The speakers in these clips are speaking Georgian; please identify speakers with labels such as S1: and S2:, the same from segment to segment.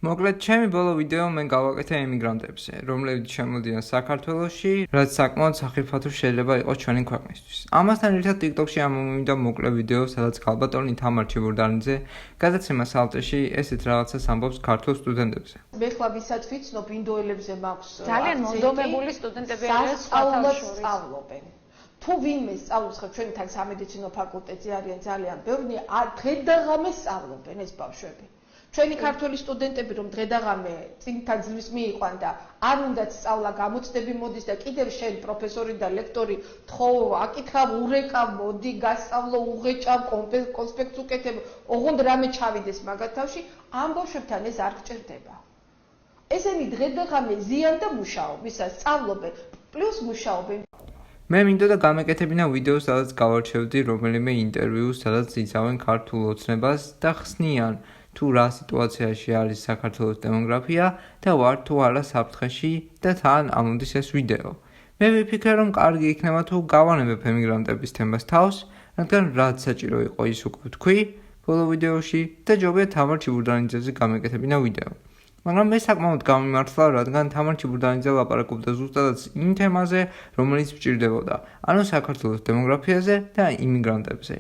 S1: მოკლედ, ჩემი ბოლო ვიდეო მე გავაკეთე ემიგრანტებზე, რომლებიც შემოდიან საქართველოში, რაც საკმაოდ სახიფათო შეიძლება იყოს ჩვენი ქვეყნისთვის. ამასთან ერთად TikTok-ში ამომივიდა მოკლე ვიდეო, სადაც ქალბატონი თამარ ჩიბურდანიძე გადაცემა სალტეში ესეთ რაღაცას ამბობს ქართულ სტუდენტებზე.
S2: მე ხლა ვისაც ვიცნობ ინდოელებზე მაქვს
S3: ძალიან მონდომებული სტუდენტები არიან
S2: სწავლობენ. თუ ვინმე სწავლობს ხა ჩვენი თან სამედიცინო ფაკულტეტზე არიან ძალიან ბევრი, დღე-დაღამე სწავლობენ ეს ბავშვები. ჩვენი ქართველი სტუდენტები რომ დღე-დაღამე წინთან ძლივს მიიყვან და არ უნდათ სწავლა გამოცდები მოდის და კიდევ შენ პროფესორი და ლექტორი თხოვ აკითხავ ურეკავ მოდი გასწავლო უღეჭავ კონსპექტს უკეთებ ოღონდ რამე ჩავიდეს მაგათავში ამ ბავშვებთან ეს არ გჭირდება. ესენი დღე-დაღამე ზიან და მუშაობისა სწავლობენ პლუს მუშაობენ.
S1: მე მინდოდა გამეკეთებინა ვიდეო, სადაც გავარჩევდი რომელიმე ინტერვიუ, სადაც იცავენ ქართულ ოცნებას და ხსნიან თუ რა სიტუაციაში არის საქართველოს დემოგრაფია და ვარ თუ არა საფრთხეში და თან ამოდის ეს ვიდეო. მე ვიფიქრე რომ კარგი იქნება თუ გავანებებ ემიგრანტების თემას თავს, რადგან რაც საჭირო იყო ის უკვე ვთქვი ბოლო ვიდეოში და ჯობია თამარ ჩიბურდანიძეზე გამეკეთებინა ვიდეო. მაგრამ მე საკმაოდ გამიმართლა, რადგან თამარ ჩიბურდანიძე ლაპარაკობდა ზუსტადაც იმ თემაზე, რომელიც მჭირდებოდა, ანუ საქართველოს დემოგრაფიაზე და იმიგრანტებზე.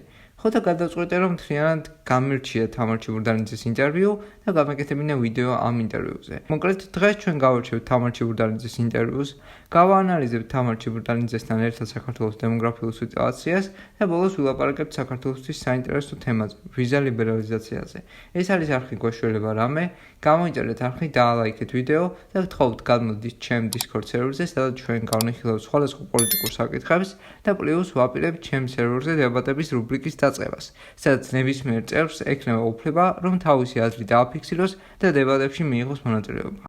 S1: ხოდა გადავწყვიტე რომ მთლიანად გამირჩია თამარ ჩიბურდანიძეს ინტერვიუ და გამეკეთებინა ვიდეო ამ ინტერვიუზე. მოკლედ დღეს ჩვენ გავარჩევთ თამარ ჩიბურდანიძეს ინტერვიუს, გავაანალიზებთ თამარ ჩიბურდანიძესთან ერთად საქართველოს დემოგრაფიულ სიტუაციას და ბოლოს ვილაპარაკებთ საქართველოსთვის საინტერესო თემაზე, ვიზა ლიბერალიზაციაზე. ეს არის არხი გვაშველება რამე, გამოიწერეთ არხი, დაალაიქეთ ვიდეო და გთხოვთ გადმოდით ჩემ Discord სერვერზე, სადაც ჩვენ გავნიხილავთ სხვადასხვა პოლიტიკურ საკითხებს და პლუს ვაპირებთ ჩემ სერვერზე დებატების რუბრიკის დაწყებას, სადაც ნებისმიერ წევრს ექნება უფლება, რომ თავისი აზრი დააფიქსიროს და დებატებში მიიღოს მონაწილეობა.